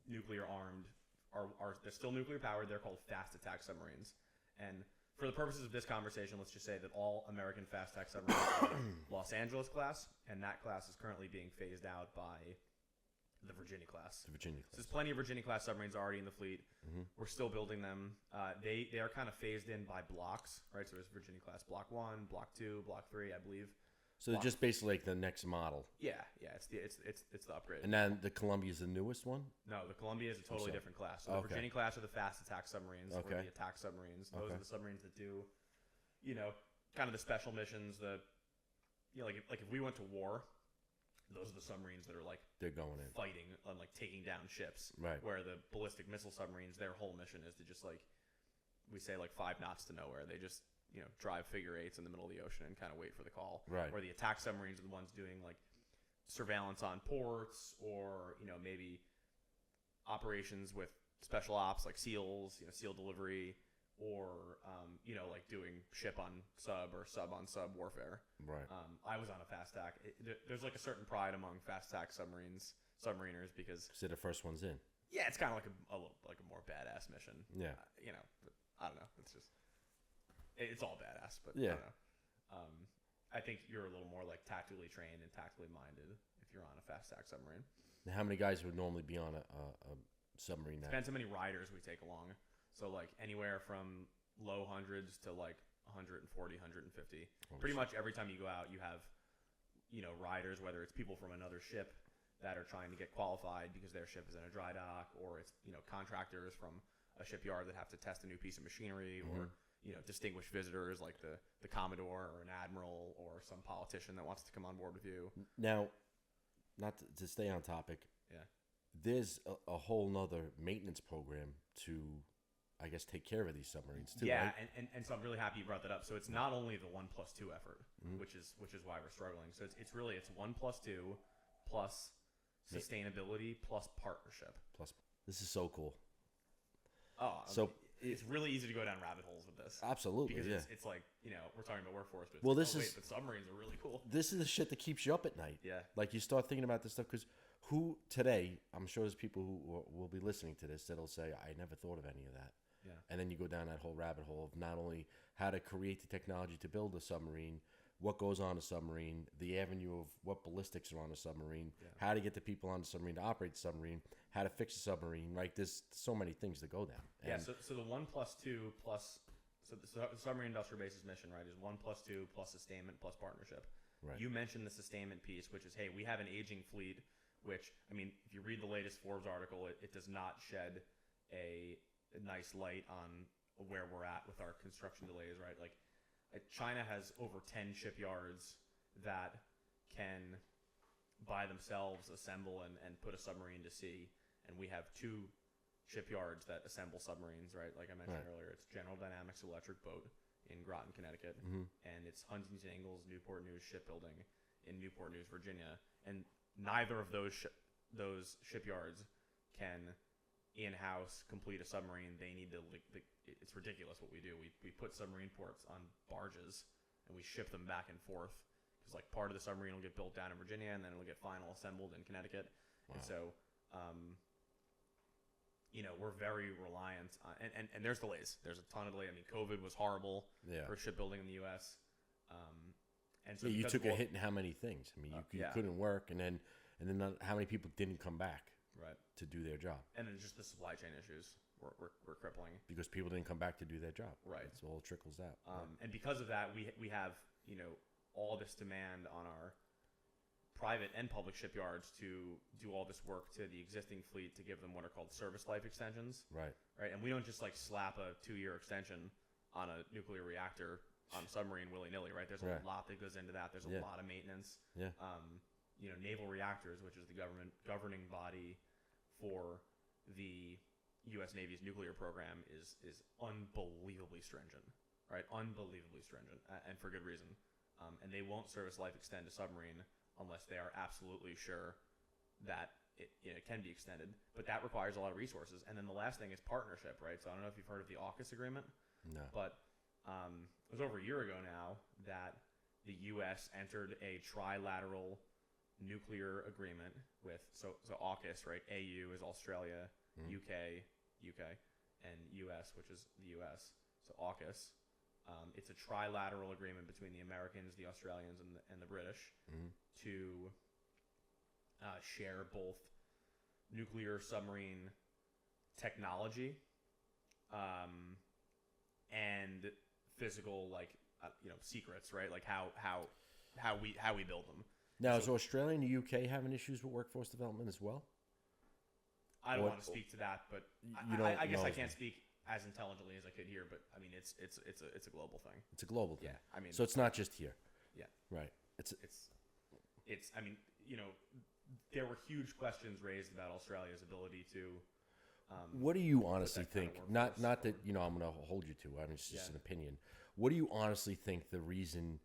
nuclear armed are they're still nuclear powered. They're called fast attack submarines. And for the purposes of this conversation, let's just say that all American fast attack submarines are Los Angeles class, and that class is currently being phased out by the Virginia class. the Virginia So class. there's plenty of Virginia class submarines already in the fleet. We're still building them. They are kind of phased in by blocks, right? So there's Virginia class Block 1, Block 2, Block 3, I believe. So they're just basically like the next model. Yeah, it's the upgrade. And then the Columbia is the newest one? No, the Columbia is a totally sorry. different class. So the Virginia class are the fast attack submarines, or Okay. the attack submarines. Those Okay. are the submarines that do, kind of the special missions. Like if we went to war, those are the submarines that are like They're going in. fighting and like taking down ships. Right. Where the ballistic missile submarines, their whole mission is to just we say 5 knots to nowhere. They just drive figure eights in the middle of the ocean and kind of wait for the call. Right. Where the attack submarines are the ones doing surveillance on ports, or maybe operations with special ops like SEALs, SEAL delivery, or doing ship on sub or sub on sub warfare. Right. I was on a fast attack. There's a certain pride among fast attack submariners because So the first one's in. yeah, it's kind of a little more badass mission. Yeah. But I don't know. It's all badass, but Yeah. I don't know. I think you're a little more tactically trained and tactically minded if you're on a fast attack submarine. Now, how many guys would normally be on a submarine now? Depends how many riders we take along. So anywhere from low hundreds to 140, 150. Pretty much every time you go out, you have riders, whether it's people from another ship that are trying to get qualified because their ship is in a dry dock, or it's contractors from a shipyard that have to test a new piece of machinery, or distinguished visitors like the Commodore or an admiral or some politician that wants to come on board with you. Now, not to stay on topic. Yeah. There's a whole nother maintenance program to, I guess, take care of these submarines too. Yeah, Right? and so I'm really happy you brought that up. So it's not only the 1+2 effort, which is why we're struggling. So it's really 1+2 plus sustainability plus partnership. Plus, this is so cool. Oh, So it's really easy to go down rabbit holes with this. Absolutely, Because yeah. it's like, we're talking about workforce, but Well, but submarines are really cool. This is the shit that keeps you up at night. Yeah. Like you start thinking about this stuff because who today? I'm sure there's people who will be listening to this that'll say, "I never thought of any of that." Yeah. And then you go down that whole rabbit hole of not only how to create the technology to build a submarine, what goes on a submarine, the avenue of what ballistics are on a submarine, how to get the people on the submarine to operate the submarine, how to fix a submarine. Right? There's so many things to go down. Yeah. So the 1+2 plus so the submarine industrial base's mission, right, is 1+2 plus sustainment plus partnership. Right. You mentioned the sustainment piece, which is, hey, we have an aging fleet. Which, I mean, if you read the latest Forbes article, it does not shed a nice light on where we're at with our construction delays, right? Like, China has over 10 shipyards that can, by themselves, assemble and put a submarine to sea. And we have 2 shipyards that assemble submarines, right? Like I mentioned earlier, it's General Dynamics Electric Boat in Groton, Connecticut, and it's Huntington Ingalls Newport News Shipbuilding in Newport News, Virginia. And neither of those shipyards can in-house complete a submarine. They need to. It's ridiculous what we do. We put submarine ports on barges and we ship them back and forth because like part of the submarine will get built down in Virginia and then it'll get final assembled in Connecticut. Wow. And so, we're very reliant on and there's delays. There's a ton of delay. I mean, COVID was horrible for shipbuilding in the U.S. And so you took a hit in how many things? I mean, you couldn't work, and then how many people didn't come back to do their job? And then just the supply chain issues were crippling because people didn't come back to do their job. Right, so all trickles out. And because of that, we have all this demand on our private and public shipyards to do all this work to the existing fleet to give them what are called service life extensions. Right. And we don't just like slap a 2-year extension on a nuclear reactor on a submarine willy-nilly, right? There's a lot that goes into that. There's a lot of maintenance. Yeah. Naval Reactors, which is the governing body for the U.S. Navy's nuclear program, is unbelievably stringent, right? Unbelievably stringent, and for good reason. And they won't service life extend a submarine unless they are absolutely sure that it can be extended. But that requires a lot of resources. And then the last thing is partnership, right? So I don't know if you've heard of the AUKUS agreement. No. But it was over a year ago now that the U.S. entered a trilateral nuclear agreement with so AUKUS, right? AU is Australia, UK, and US, which is the US. So AUKUS, it's a trilateral agreement between the Americans, the Australians, and the British to share both nuclear submarine technology and physical secrets, right? Like how we build them. Now, is Australia and the UK having issues with workforce development as well? I don't want to speak to that, but I guess I can't speak as intelligently as I could here. But I mean, it's a global thing. It's a global thing. Yeah, I mean, so it's not just here. Yeah, right. It's. I mean, there were huge questions raised about Australia's ability to. What do you honestly think? Not that I'm going to hold you to. I mean, it's just an opinion. What do you honestly think the reason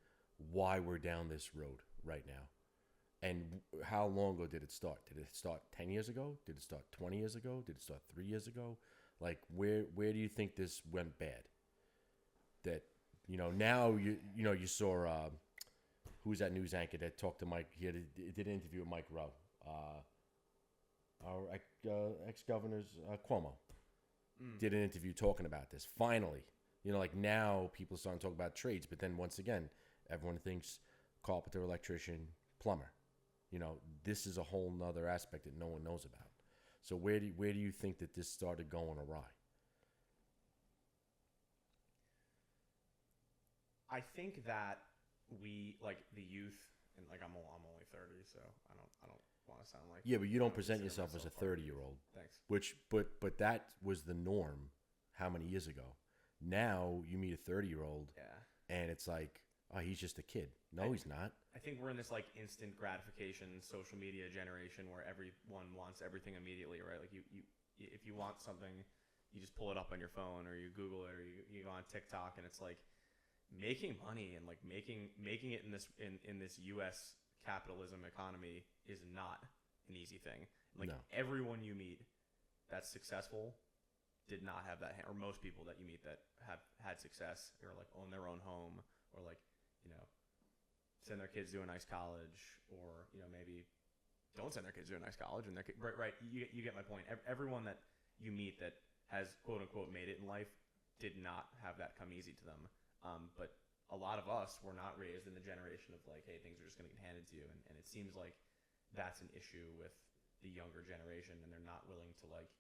why we're down this road right now? And how long ago did it start? Did it start 10 years ago? Did it start 20 years ago? Did it start 3 years ago? Like, where do you think this went bad? That, now you saw, who was that news anchor that talked to Mike? He did an interview with Mike Rowe, our ex-governor's Cuomo. Did an interview talking about this. Finally, now people are starting to talk about trades, but then once again, everyone thinks carpenter, electrician, plumber. This is a whole nother aspect that no one knows about. So where do you think that this started going awry? I think that we, like the youth, and like I'm only 30, so I don't want to sound like. Yeah, but you don't present yourself as a 30-year-old. Thanks. But that was the norm. How many years ago? Now you meet a 30-year-old Yeah. and it's like, oh, he's just a kid. No, he's not. I think we're in this like instant gratification social media generation where everyone wants everything immediately, right? Like you if you want something, you just pull it up on your phone or you Google it or you go on TikTok, and it's like making money and like making it in this US capitalism economy is not an easy thing. Like No. everyone you meet that's successful did not have that, or most people that you meet that have had success or like own their own home or like, you know, send their kids to a nice college, or, you know, maybe don't send their kids to a nice college, and right. You get my point. Everyone that you meet that has quote unquote made it in life did not have that come easy to them. But a lot of us were not raised in the generation of like, hey, things are just going to get handed to you, and it seems like that's an issue with the younger generation, and they're not willing to like.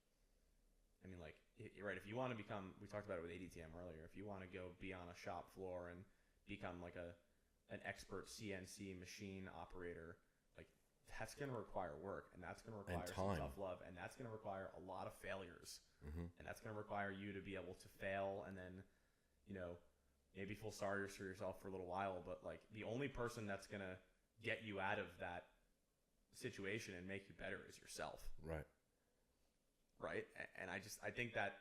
I mean, like, you're right. If you want to become, we talked about it with ADTM earlier. If you want to go be on a shop floor and become like an expert CNC machine operator, like that's going to require work, and that's going to require some tough love, and that's going to require a lot of failures, and that's going to require you to be able to fail, and then, you know, maybe feel sorry for yourself for a little while, but like the only person that's going to get you out of that situation and make you better is yourself. Right. And I think that,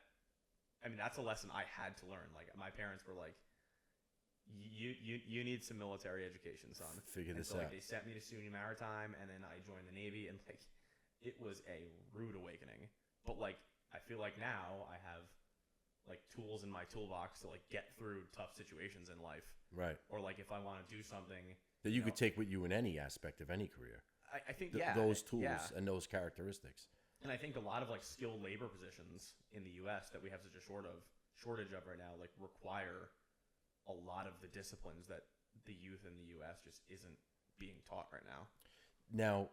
I mean, that's a lesson I had to learn. Like my parents were like, you need some military education, son. Figure this out. Like, they sent me to SUNY Maritime, and then I joined the Navy, and like it was a rude awakening. But like I feel like now I have like tools in my toolbox to like get through tough situations in life. Right. Or like if I want to do something that you could take with you in any aspect of any career. I think those tools and those characteristics. And I think a lot of like skilled labor positions in the U.S. that we have such a shortage of right now, like require a lot of the disciplines that the youth in the U.S. just isn't being taught right now. Now,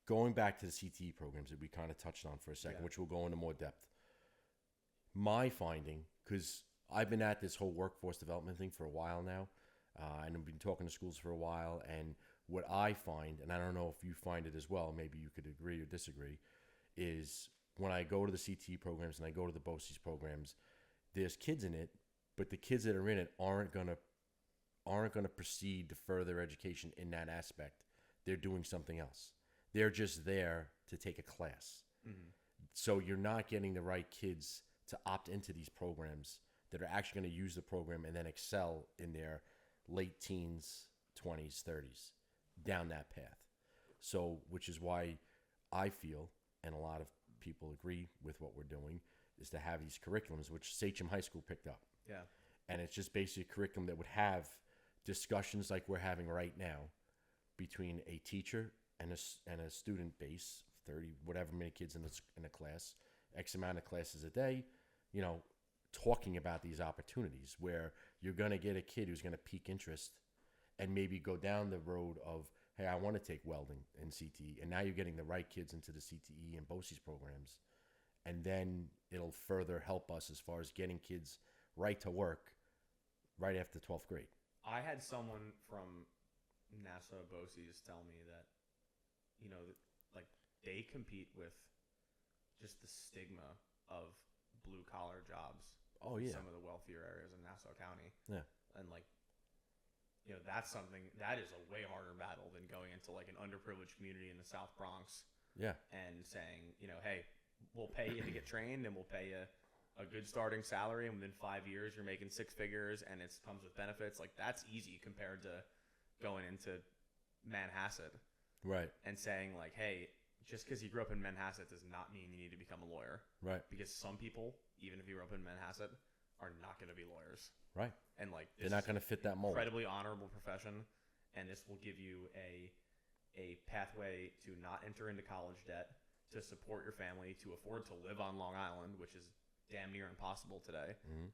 going back to the CTE programs that we kind of touched on for a second, which we'll go into more depth. My finding, because I've been at this whole workforce development thing for a while now, and I've been talking to schools for a while, and what I find, and I don't know if you find it as well, maybe you could agree or disagree, is when I go to the CTE programs and I go to the BOCES programs, there's kids in it, but the kids that are in it aren't gonna proceed to further education in that aspect. They're doing something else. They're just there to take a class. Mm-hmm. So you're not getting the right kids to opt into these programs that are actually going to use the program and then excel in their late teens, 20s, 30s, down that path. So, which is why I feel, and a lot of people agree with what we're doing, is to have these curriculums, which Sachem High School picked up. Yeah. And it's just basically a curriculum that would have discussions like we're having right now between a teacher and a student base, 30, whatever many kids in a class, X amount of classes a day, you know, talking about these opportunities where you're going to get a kid who's going to pique interest and maybe go down the road of, hey, I want to take welding and CTE. And now you're getting the right kids into the CTE and BOCES programs. And then it'll further help us as far as getting kids right to work right after 12th grade. I had someone from NASA BOCES tell me that, you know, like they compete with just the stigma of blue collar jobs. Oh, yeah. Some of the wealthier areas in Nassau County. Yeah. And like, you know, that's something that is a way harder battle than going into like an underprivileged community in the South Bronx. Yeah. And saying, you know, hey, we'll pay you to get trained and we'll pay you a good starting salary, and within 5 years you're making six figures and it comes with benefits. Like that's easy compared to going into Manhasset. Right. And saying like, hey, just because you grew up in Manhasset does not mean you need to become a lawyer. Right. Because some people, even if you grew up in Manhasset, are not going to be lawyers. Right. And like they're not going to fit that mold. Incredibly honorable profession, and this will give you a pathway to not enter into college debt, to support your family, to afford to live on Long Island, which is damn near impossible today. Mm-hmm.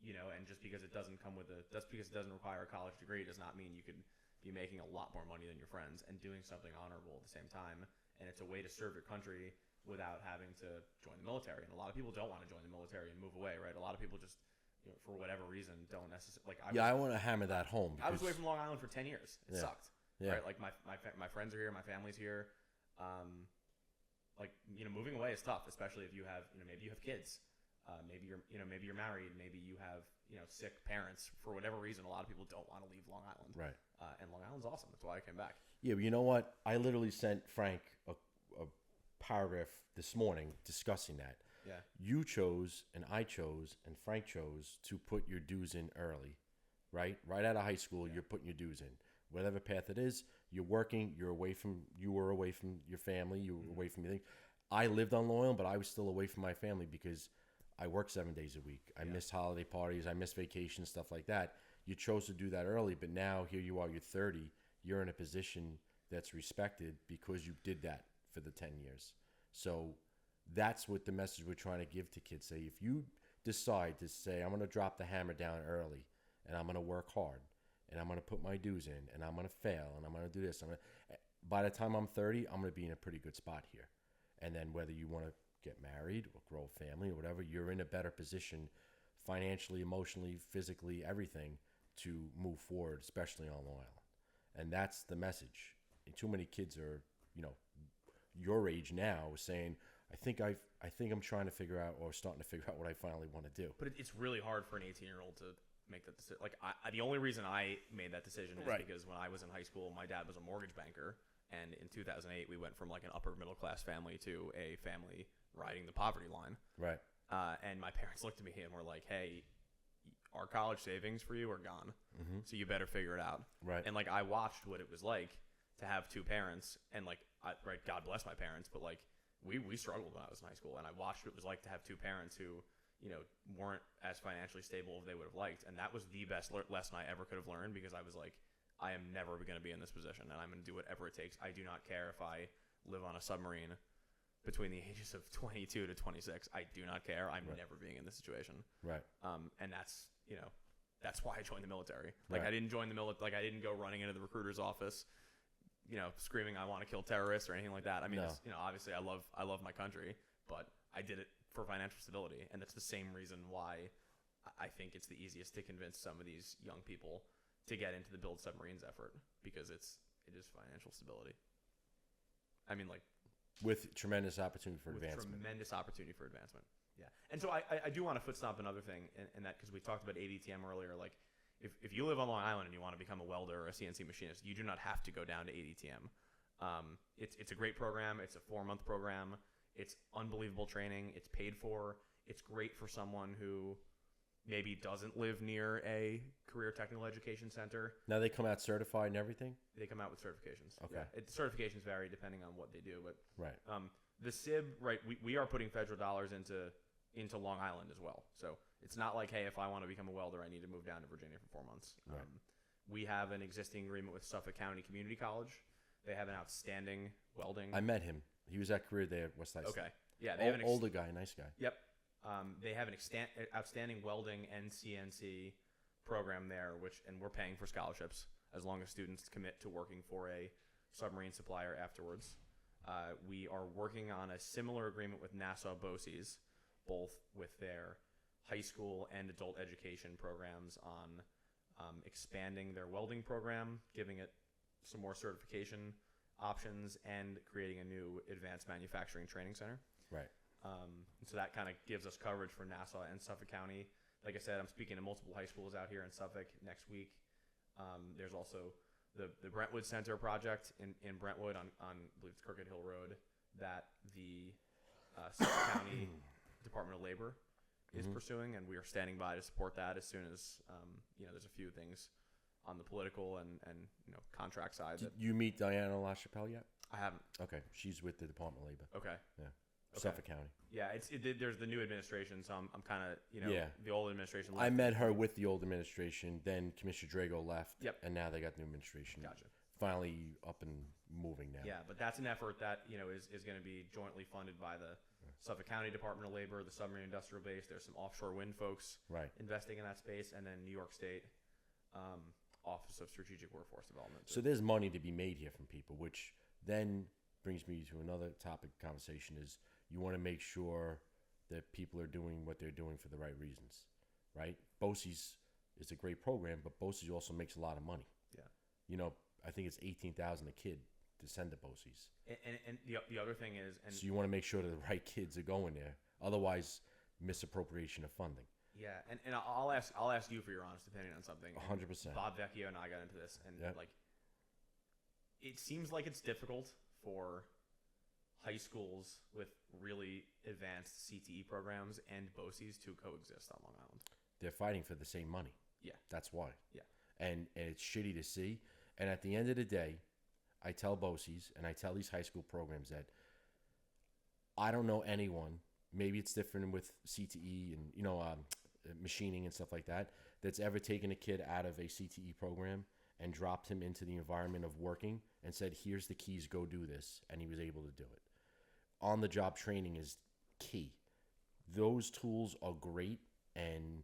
You know, and just because it doesn't require a college degree does not mean you could be making a lot more money than your friends and doing something honorable at the same time. And it's a way to serve your country without having to join the military. And a lot of people don't want to join the military and move away, right? A lot of people just, you know, for whatever reason, don't necessarily like. I want to hammer that home. I was away from Long Island for 10 years. It sucked. Yeah. Right? Like my friends are here, my family's here. Like, you know, moving away is tough, especially if you have, you know, maybe you have kids. maybe you're married, maybe you have sick parents for whatever reason. A lot of people don't want to leave Long Island, Right. And Long Island's awesome. That's why I came back. Yeah, but you know what? I literally sent Frank a paragraph this morning discussing that. Yeah. You chose, and I chose, and Frank chose to put your dues in early, right? Right out of high school, you're putting your dues in. Whatever path it is, you're working, you were away from your family, you were away from your thing. I lived on Long Island, but I was still away from my family because I work 7 days a week. I miss holiday parties, I miss vacations, stuff like that. You chose to do that early, but now here you are, you're 30, you're in a position that's respected because you did that for the 10 years. So that's what the message we're trying to give to kids. Say, if you decide to say, I'm going to drop the hammer down early and I'm going to work hard and I'm going to put my dues in and I'm going to fail and I'm going to do this, by the time I'm 30, I'm going to be in a pretty good spot here. And then whether you want to get married or grow a family or whatever, you're in a better position financially, emotionally, physically, everything to move forward, especially on Long Island. And that's the message. And too many kids are, your age now saying, I think I'm trying to figure out or starting to figure out what I finally want to do. But it's really hard for an 18-year-old to make that decision. Like, the only reason I made that decision is because when I was in high school, my dad was a mortgage banker. And in 2008, we went from like an upper middle class family to a family riding the poverty line. Right. And my parents looked at me and were like, hey, our college savings for you are gone. Mm-hmm. So you better figure it out. Right. And like, I watched what it was like to have two parents, and like, God bless my parents, but like, we struggled when I was in high school, and I watched what it was like to have two parents who, weren't as financially stable as they would have liked. And that was the best lesson I ever could have learned, because I was like, I am never going to be in this position, and I'm going to do whatever it takes. I do not care if I live on a submarine between the ages of 22 to 26. I do not care. I'm never being in this situation. Right. And that's, that's why I joined the military. Like, I didn't join the military. Like, I didn't go running into the recruiter's office, screaming, I want to kill terrorists or anything like that. I mean, obviously I love my country, but I did it for financial stability. And that's the same reason why I think it's the easiest to convince some of these young people to get into the Build Submarines effort, because it is financial stability. I mean, like, with tremendous opportunity for advancement. Tremendous opportunity for advancement. Yeah. And so I do want to foot stomp another thing, and that, because we talked about ADTM earlier, like, if you live on Long Island and you want to become a welder or a CNC machinist, you do not have to go down to ADTM. It's a great program. It's a 4-month program. It's unbelievable training. It's paid for. It's great for someone who maybe doesn't live near a career technical education center. Now they come out certified and everything? They come out with certifications. Okay. Yeah. Certifications vary depending on what they do, but right. The SIB, right, we are putting federal dollars into Long Island as well. So it's not like, hey, if I want to become a welder, I need to move down to Virginia for 4 months. Right. We have an existing agreement with Suffolk County Community College. They have an outstanding welding. I met him. He was at career day at West High. Okay. Yeah. They have an older guy, nice guy. Yep. They have an outstanding welding and CNC program there, and we're paying for scholarships as long as students commit to working for a submarine supplier afterwards. We are working on a similar agreement with Nassau BOCES, both with their high school and adult education programs, on expanding their welding program, giving it some more certification options, and creating a new advanced manufacturing training center. Right. So that kind of gives us coverage for Nassau and Suffolk County. Like I said, I'm speaking to multiple high schools out here in Suffolk next week. There's also the Brentwood Center project in Brentwood on I believe it's Crooked Hill Road, that the Suffolk County Department of Labor is pursuing, and we are standing by to support that as soon as there's a few things on the political and contract side. Did you meet Diana LaChapelle yet? I haven't. Okay, she's with the Department of Labor. Okay. Yeah. Okay. Suffolk County. Yeah, there's the new administration, so I'm kind of the old administration left. I met her with the old administration. Then Commissioner Drago left. Yep. And now they got new administration. Gotcha. Finally up and moving now. Yeah, but that's an effort that is going to be jointly funded by the Suffolk County Department of Labor, the Submarine Industrial Base. There's some offshore wind folks investing in that space, and then New York State Office of Strategic Workforce Development. So there's money to be made here from people, which then brings me to another topic of conversation is you want to make sure that people are doing what they're doing for the right reasons, right? BOCES is a great program, but BOCES also makes a lot of money. Yeah. I think it's $18,000 a kid to send to BOCES. And the other thing is... So you want to make sure that the right kids are going there. Otherwise, misappropriation of funding. Yeah, and I'll ask you for your honest opinion on something. 100%. Bob Vecchio and I got into this, and Yep. like, it seems like it's difficult for high schools with really advanced CTE programs and BOCES to coexist on Long Island. They're fighting for the same money. Yeah. That's why. Yeah. And it's shitty to see. And at the end of the day, I tell BOCES and I tell these high school programs that I don't know anyone, maybe it's different with CTE and, machining and stuff like that, that's ever taken a kid out of a CTE program and dropped him into the environment of working and said, here's the keys, go do this. And he was able to do it. On the job training is key. Those tools are great and,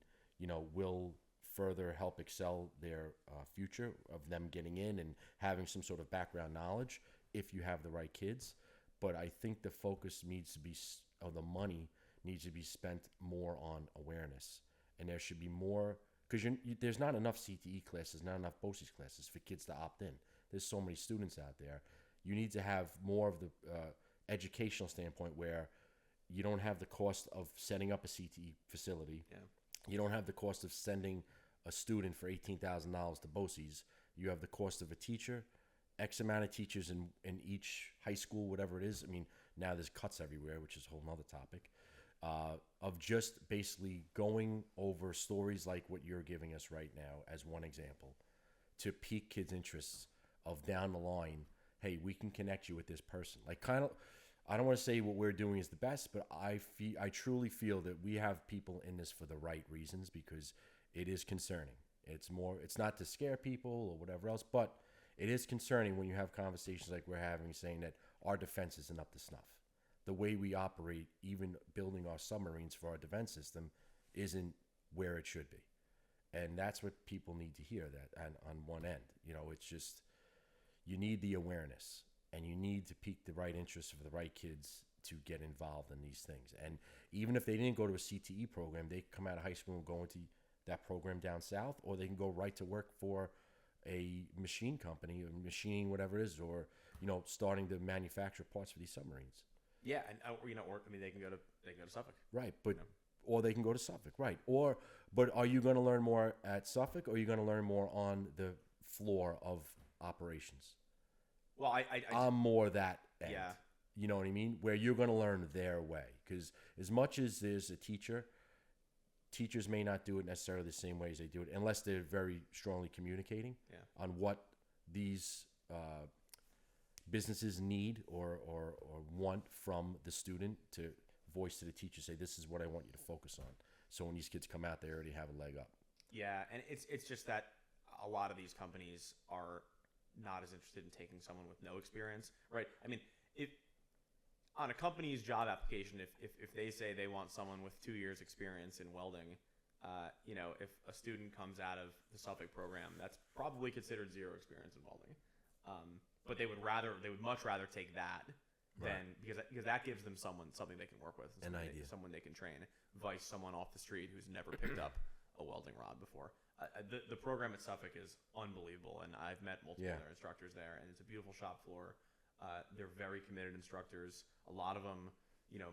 will further help excel their future of them getting in and having some sort of background knowledge if you have the right kids. But I think the focus needs to be, or the money needs to be spent more on awareness. And there should be more, because there's not enough CTE classes, not enough BOCES classes for kids to opt in. There's so many students out there. You need to have more of the educational standpoint where you don't have the cost of setting up a CTE facility. Yeah. You don't have the cost of sending a student for $18,000 to BOCES. You have the cost of a teacher, X amount of teachers in each high school, whatever it is. I mean, now there's cuts everywhere, which is a whole nother topic. Of just basically going over stories like what you're giving us right now as one example to pique kids' interests of down the line, hey, we can connect you with this person. Like kind of, I don't want to say what we're doing is the best, but I truly feel that we have people in this for the right reasons because it is concerning. It's not to scare people or whatever else, but it is concerning when you have conversations like we're having saying that our defense isn't up to snuff. The way we operate, even building our submarines for our defense system, isn't where it should be. And that's what people need to hear, that and on one end. It's just, you need the awareness and you need to pique the right interest for the right kids to get involved in these things. And even if they didn't go to a CTE program, they come out of high school and go into that program down south, or they can go right to work for a machine company or machining whatever it is, or starting to manufacture parts for these submarines. Yeah, and they can go to Suffolk. Right, but or they can go to Suffolk, right? But are you going to learn more at Suffolk, or are you going to learn more on the floor of operations? Well, I'm more that end. Yeah. You know what I mean? Where you're going to learn their way, because as much as there's a teacher, teachers may not do it necessarily the same way as they do it, unless they're very strongly communicating on what these businesses need or want from the student to voice to the teacher, say, this is what I want you to focus on. So when these kids come out, they already have a leg up. Yeah, and it's just that a lot of these companies are not as interested in taking someone with no experience, right? I mean, if on a company's job application, if they say they want someone with 2 years experience in welding, if a student comes out of the Suffolk program, that's probably considered zero experience in welding. But they would much rather take that than because that gives them something they can work with, an idea, someone they can train, vice someone off the street who's never picked up a welding rod before. The program at Suffolk is unbelievable, and I've met multiple of their instructors there, and it's a beautiful shop floor. They're very committed instructors. A lot of them,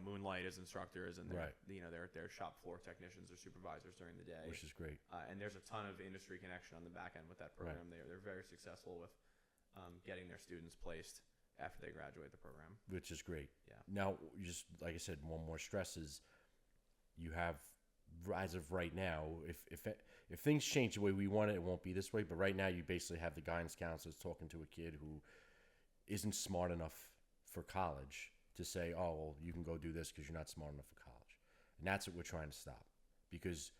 moonlight as instructors, and they're shop floor technicians or supervisors during the day, which is great. And there's a ton of industry connection on the back end with that program. Right. They're very successful with getting their students placed after they graduate the program, which is great. Yeah. Now, just like I said, one more stress is you have, as of right now, if things change the way we want it, it won't be this way. But right now, you basically have the guidance counselors talking to a kid who isn't smart enough for college to say, oh, well, you can go do this because you're not smart enough for college. And that's what we're trying to stop, because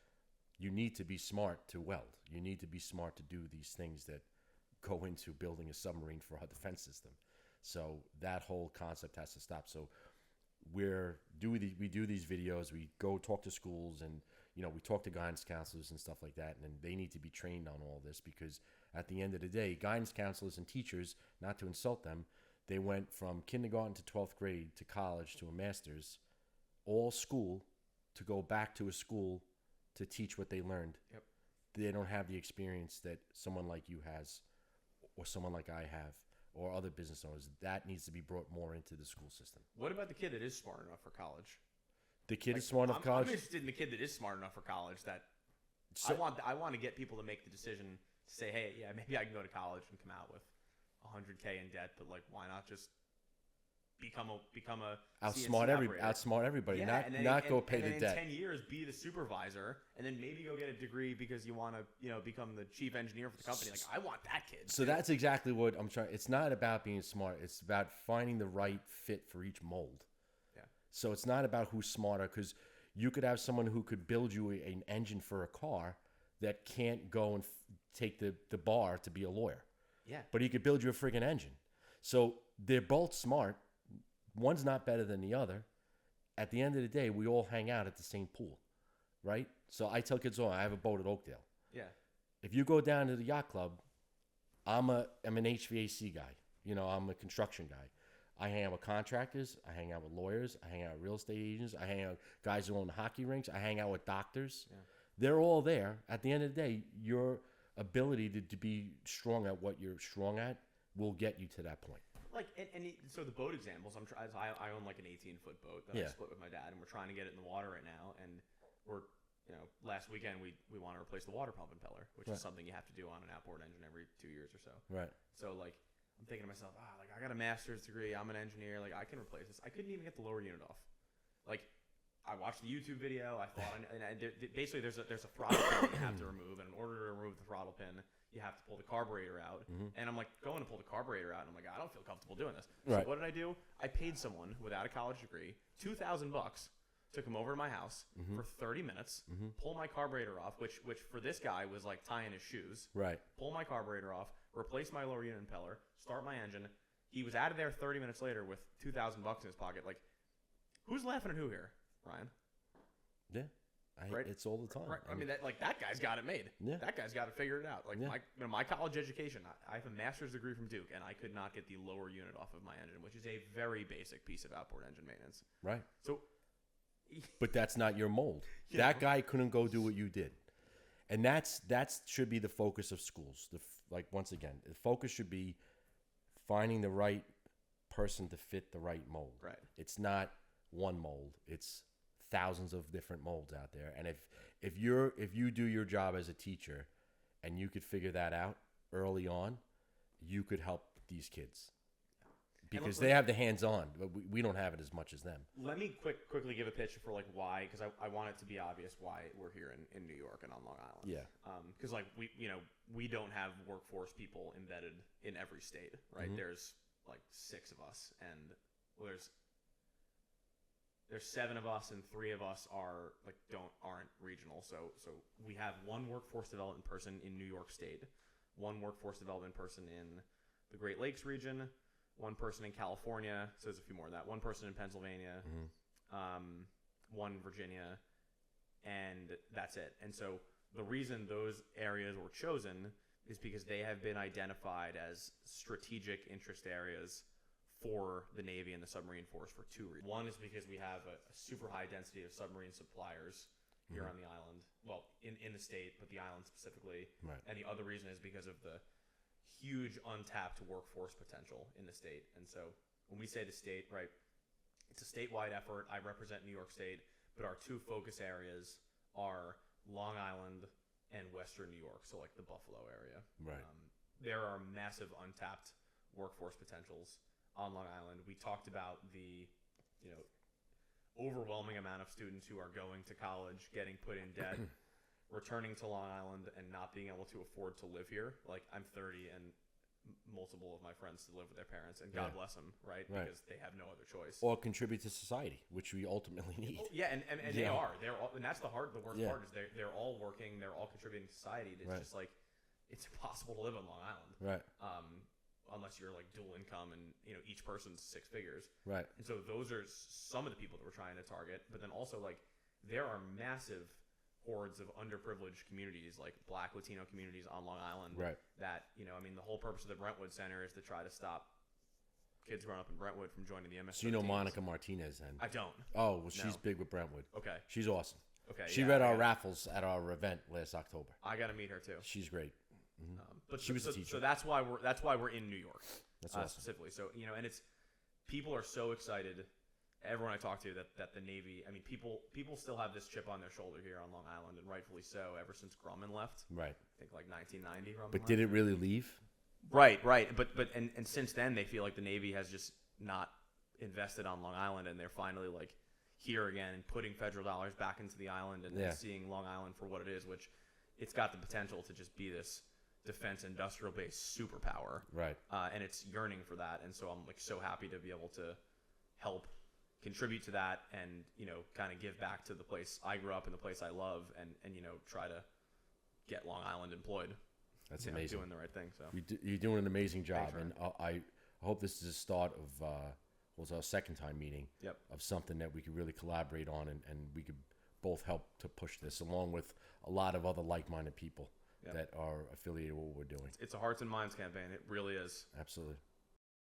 you need to be smart to weld. You need to be smart to do these things that go into building a submarine for our defense system. So that whole concept has to stop. So we do these videos. We go talk to schools, and we talk to guidance counselors and stuff like that. And they need to be trained on all this, because at the end of the day, guidance counselors and teachers, not to insult them, they went from kindergarten to 12th grade to college to a master's, all school, to go back to a school to teach what they learned. Yep. They don't have the experience that someone like you has, or someone like I have, or other business owners. That needs to be brought more into the school system. What about the kid that is smart enough for college? The kid is smart enough for college. I'm interested in the kid that is smart enough for college. That So- I want to get people to make the decision to say, hey, yeah, maybe I can go to college and come out with $100K in debt, but like, why not just become a outsmart CNC operator? outsmart everybody. Yeah, and then, not go and pay then the in debt. 10 years, be the supervisor, and then maybe go get a degree because you want to, become the chief engineer for the company. Like, I want that kid. So that's exactly what I'm trying. It's not about being smart. It's about finding the right fit for each mold. Yeah. So it's not about who's smarter, because you could have someone who could build you an engine for a car that can't go and take the bar to be a lawyer. Yeah. But he could build you a friggin' engine. So they're both smart. One's not better than the other. At the end of the day, we all hang out at the same pool, right? So I tell kids, I have a boat at Oakdale. Yeah. If you go down to the yacht club, I'm an HVAC guy. I'm a construction guy. I hang out with contractors. I hang out with lawyers. I hang out with real estate agents. I hang out with guys who own hockey rinks. I hang out with doctors. Yeah. They're all there. At the end of the day, your ability to be strong at what you're strong at will get you to that point. Like, so the boat examples, I own like an 18-foot boat that I split with my dad, and we're trying to get it in the water right now. And we're, last weekend we want to replace the water pump impeller, which is something you have to do on an outboard engine every 2 years or so. Right. So like, I'm thinking to myself, I got a master's degree, I'm an engineer, like I can replace this. I couldn't even get the lower unit off. Like, I watched the YouTube video. I thought, basically there's a throttle pin you have to remove, and in order to remove the throttle pin, you have to pull the carburetor out. Mm-hmm. And I'm like going to pull the carburetor out, and I'm like, I don't feel comfortable doing this. So what did I do? I paid someone without a college degree $2,000 to come over to my house for 30 minutes, pull my carburetor off, which for this guy was like tying his shoes. Right. Pull my carburetor off, replace my lower unit impeller, start my engine. He was out of there 30 minutes later with $2,000 in his pocket. Like, who's laughing at who here, Ryan? Yeah. It's all the time. Right. I mean, that guy's got it made. Yeah. That guy's got it figured out. Like, my college education, I have a master's degree from Duke, and I could not get the lower unit off of my engine, which is a very basic piece of outboard engine maintenance. Right. So, but that's not your mold. That guy couldn't go do what you did, and that should be the focus of schools. Once again, the focus should be finding the right person to fit the right mold. Right. It's not one mold. It's thousands of different molds out there, and if you do your job as a teacher and you could figure that out early on, you could help these kids because they have the hands-on, but we don't have it as much as them. Let me quickly give a pitch for like why, because I want it to be obvious why we're here in New York and on Long Island. Yeah. Because like we don't have workforce people embedded in every state, right? Mm-hmm. There's like 6 of us, and there's 7 of us, and 3 of us aren't regional. So we have one workforce development person in New York State, one workforce development person in the Great Lakes region, one person in California. So there's a few more than that. One person in Pennsylvania, one in Virginia, and that's it. And so the reason those areas were chosen is because they have been identified as strategic interest areas for the Navy and the submarine force for 2 reasons. One is because we have a super high density of submarine suppliers here on the island. Well, in the state, but the island specifically. Right. And the other reason is because of the huge untapped workforce potential in the state. And so when we say the state, right, it's a statewide effort. I represent New York State, but our 2 focus areas are Long Island and Western New York, so like the Buffalo area. Right. There are massive untapped workforce potentials on Long Island. We talked about the, overwhelming amount of students who are going to college, getting put in debt, returning to Long Island, and not being able to afford to live here. Like, I'm 30, and multiple of my friends still live with their parents, and God bless them, right? Because they have no other choice. Or contribute to society, which we ultimately need. Yeah, and they are. They're all, and that's the worst part is they're all working, they're all contributing to society. It's just like, it's impossible to live on Long Island. Right. Unless you're like dual income and each person's 6 figures. Right. And so those are some of the people that we're trying to target. But then also, like, there are massive hordes of underprivileged communities, like Black Latino communities on Long Island. Right. That the whole purpose of the Brentwood Center is to try to stop kids growing up in Brentwood from joining the MS. So Monica Martinez then? I don't. Oh, well, she's big with Brentwood. Okay. She's awesome. Okay. She read our raffles at our event last October. I got to meet her too. She's great. But she was a teacher. So that's why we're in New York. That's awesome. Specifically. So and it's people are so excited everyone I talk to that the Navy, I mean, people still have this chip on their shoulder here on Long Island, and rightfully so. Ever since Grumman left, Right. I think like 1990. Grumman But left. did it really leave? Right. But since then, they feel like the Navy has just not invested on Long Island, and they're finally like here again and putting federal dollars back into the island and seeing Long Island for what it is, which it's got the potential to just be this defense industrial base superpower. Right. And it's yearning for that, and so I'm like so happy to be able to help contribute to that, and kind of give back to the place I grew up and the place I love, and try to get Long Island employed. That's amazing. Doing the right thing. So you're doing an amazing job, Thanks, and I hope this is the start of was our second time meeting. Yep. Of something that we could really collaborate on, and we could both help to push this, along with a lot of other like-minded people that are affiliated with what we're doing. It's a hearts and minds campaign. It really is. Absolutely.